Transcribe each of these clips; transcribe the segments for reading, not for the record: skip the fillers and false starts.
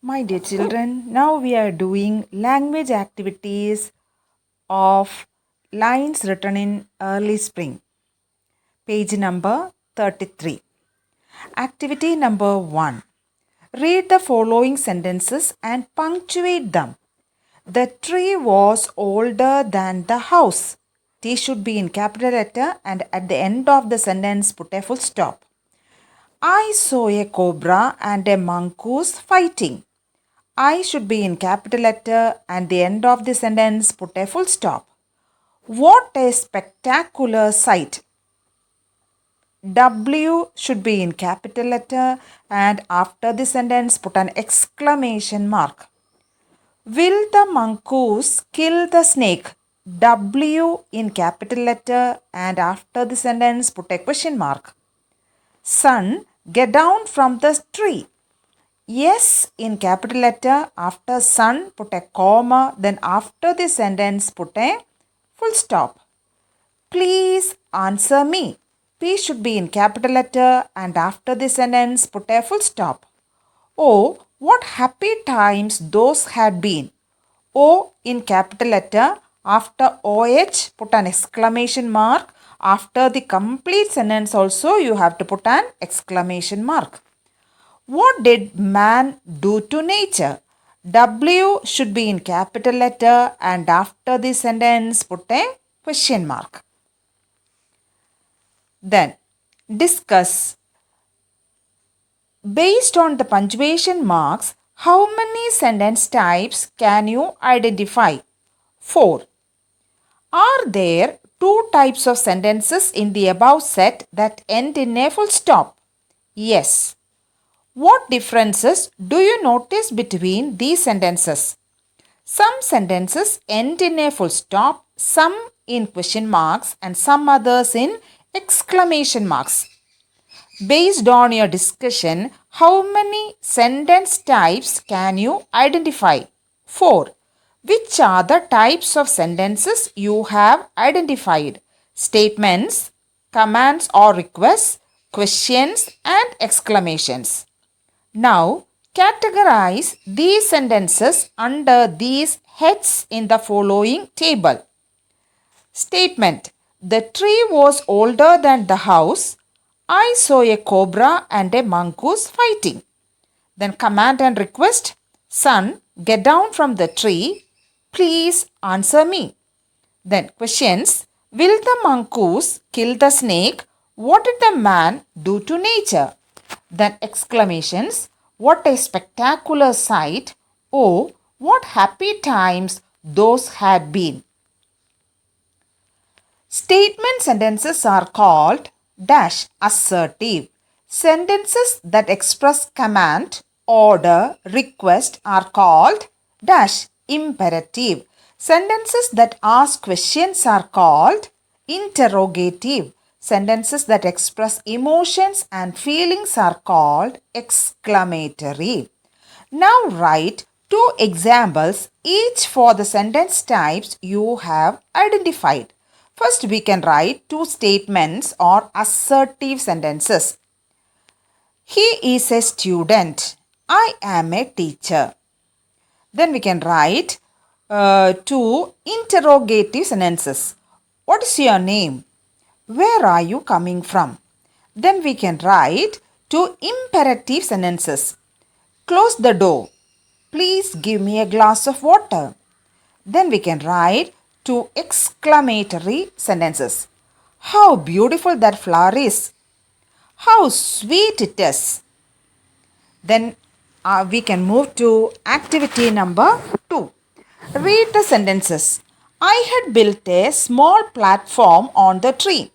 My dear children, now we are doing language activities of lines written in early spring. Page number 33. Activity number 1. Read the following sentences and punctuate them. The tree was older than the house. T should be in capital letter and at the end of the sentence put a full stop. I saw a cobra and a mongoose fighting. I should be in capital letter and the end of the sentence put a full stop. What a spectacular sight. W should be in capital letter and after the sentence put an exclamation mark. Will the mongoose kill the snake? W in capital letter and after the sentence put a question mark. Son, get down from the tree. Yes in capital letter, after son put a comma, then after the sentence put a full stop. Please answer me. P should be in capital letter and after the sentence put a full stop. Oh, what happy times those had been. O in capital letter, after OH put an exclamation mark. After the complete sentence also you have to put an exclamation mark. What did man do to nature? W should be in capital letter and after the sentence put a question mark. Then discuss. Based on the punctuation marks, how many sentence types can you identify? 4. Are there two types of sentences in the above set that end in a full stop? Yes. What differences do you notice between these sentences? Some sentences end in a full stop, some in question marks and some others in exclamation marks. Based on your discussion, how many sentence types can you identify? 4. Which are the types of sentences you have identified? Statements, commands or requests, questions and exclamations. Now, categorize these sentences under these heads in the following table. Statement. The tree was older than the house. I saw a cobra and a mongoose fighting. Then command and request. Son, get down from the tree. Please answer me. Then questions. Will the mongoose kill the snake? What did the man do to nature? Then exclamations. What a spectacular sight. Oh, what happy times those had been. Statement sentences are called dash assertive. Sentences that express command, order, request are called dash imperative. Sentences that ask questions are called interrogative. Sentences that express emotions and feelings are called exclamatory. Now write two examples each for the sentence types you have identified. First we can write two statements or assertive sentences. He is a student. I am a teacher. Then we can write two interrogative sentences. What is your name? Where are you coming from? Then we can write two imperative sentences. Close the door. Please give me a glass of water. Then we can write two exclamatory sentences. How beautiful that flower is. How sweet it is. Then we can move to activity number 2. Read the sentences. I had built a small platform on the tree.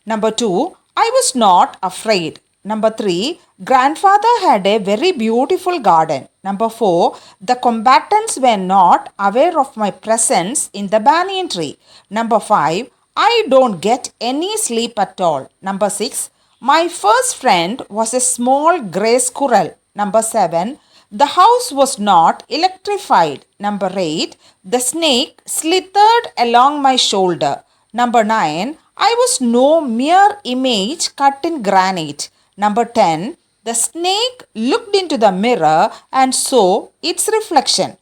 Number 2, I was not afraid. Number 3, grandfather had a very beautiful garden. Number 4, the combatants were not aware of my presence in the banyan tree. Number 5, I don't get any sleep at all. Number 6, my first friend was a small grey squirrel. Number 7, the house was not electrified. Number 8, the snake slithered along my shoulder. Number 9, I was no mere image cut in granite. Number 10, The snake looked into the mirror and saw its reflection.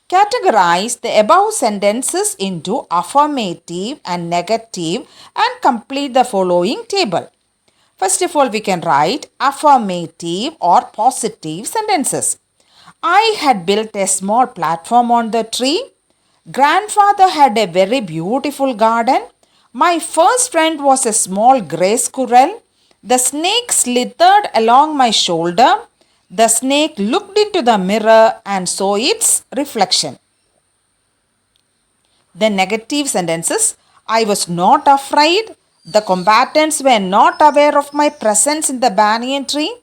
Categorize the above sentences into affirmative and negative and complete the following table. First of all, we can write affirmative or positive sentences. I had built a small platform on the tree. Grandfather had a very beautiful garden. My first friend was a small grey squirrel. The snake slithered along my shoulder. The snake looked into the mirror and saw its reflection. The negative sentences. I was not afraid. The combatants were not aware of my presence in the banyan tree.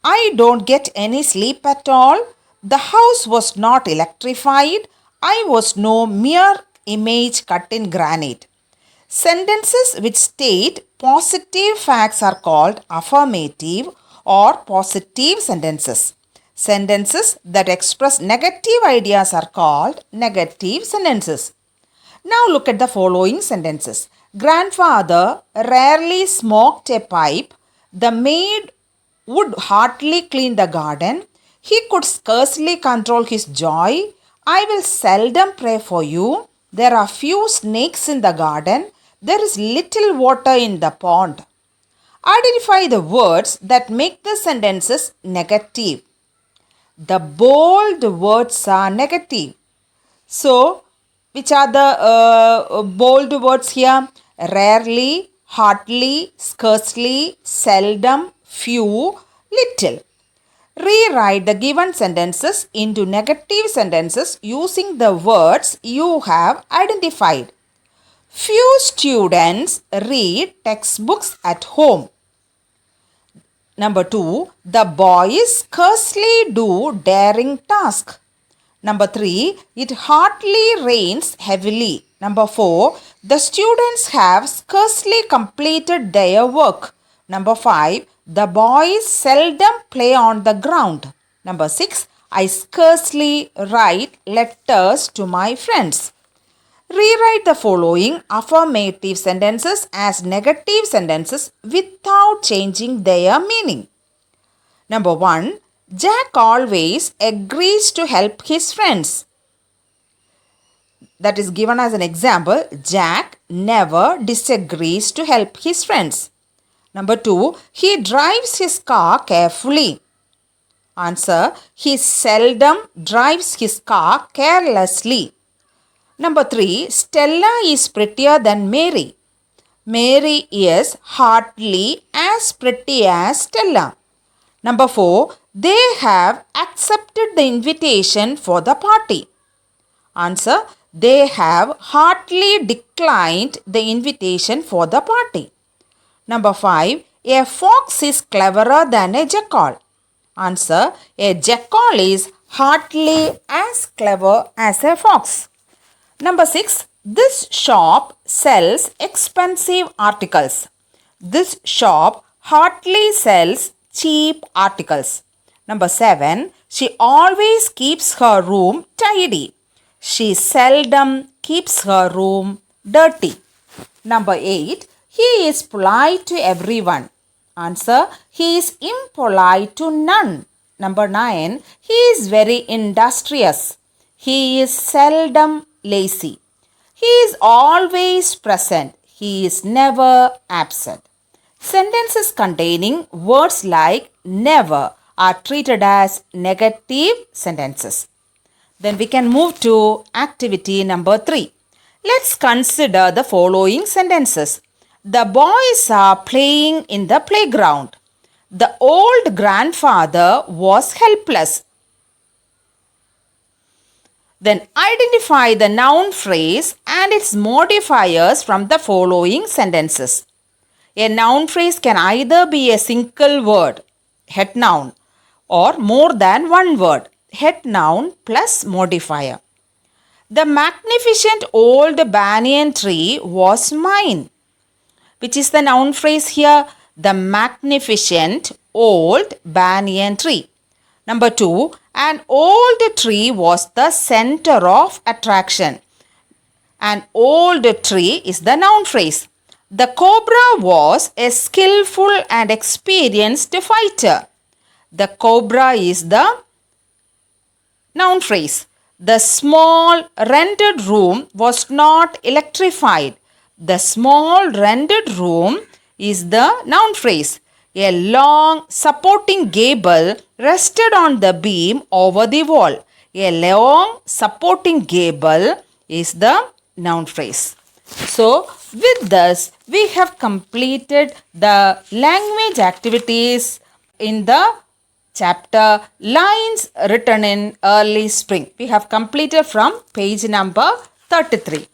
I don't get any sleep at all. The house was not electrified. I was no mere image cut in granite. Sentences which state positive facts are called affirmative or positive sentences. Sentences that express negative ideas are called negative sentences. Now look at the following sentences. Grandfather rarely smoked a pipe. The maid would hardly clean the garden. He could scarcely control his joy. I will seldom pray for you. There are few snakes in the garden. There is little water in the pond. Identify the words that make the sentences negative. The bold words are negative. So, which are the bold words here? Rarely, hardly, scarcely, seldom, few, little. Rewrite the given sentences into negative sentences using the words you have identified. Few students read textbooks at home. Number 2, the boys scarcely do daring task. Number 3, it hardly rains heavily. Number 4, the students have scarcely completed their work. Number 5, the boys seldom play on the ground. Number 6, I scarcely write letters to my friends. Rewrite the following affirmative sentences as negative sentences without changing their meaning. Number 1, Jack always agrees to help his friends. That is given as an example. Jack never disagrees to help his friends. Number 2, he drives his car carefully. Answer, he seldom drives his car carelessly. Number 3, Stella is prettier than Mary. Mary is hardly as pretty as Stella. Number 4, they have accepted the invitation for the party. Answer, they have heartily declined the invitation for the party. Number 5, a fox is cleverer than a jackal. Answer, a jackal is hardly as clever as a fox. Number 6, this shop sells expensive articles. This shop hardly sells cheap articles. Number 7, she always keeps her room tidy. She seldom keeps her room dirty. Number 8, he is polite to everyone. Answer, he is impolite to none. Number 9, he is very industrious. He is seldom lazy. He is always present. He is never absent. Sentences containing words like never are treated as negative sentences. Then we can move to activity number 3. Let's consider the following sentences. The boys are playing in the playground. The old grandfather was helpless. Then identify the noun phrase and its modifiers from the following sentences. A noun phrase can either be a single word, head noun, or more than one word, head noun plus modifier. The magnificent old banyan tree was mine. Which is the noun phrase here? The magnificent old banyan tree. Number 2, an old tree was the center of attraction. An old tree is the noun phrase. The cobra was a skillful and experienced fighter. The cobra is the noun phrase. The small rented room was not electrified. The small rented room is the noun phrase. A long supporting gable rested on the beam over the wall. A long supporting gable is the noun phrase. So, with this, we have completed the language activities in the chapter Lines Written in Early Spring. We have completed from page number 33.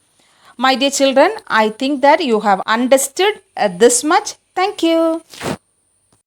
My dear children, I think that you have understood this much. Thank you.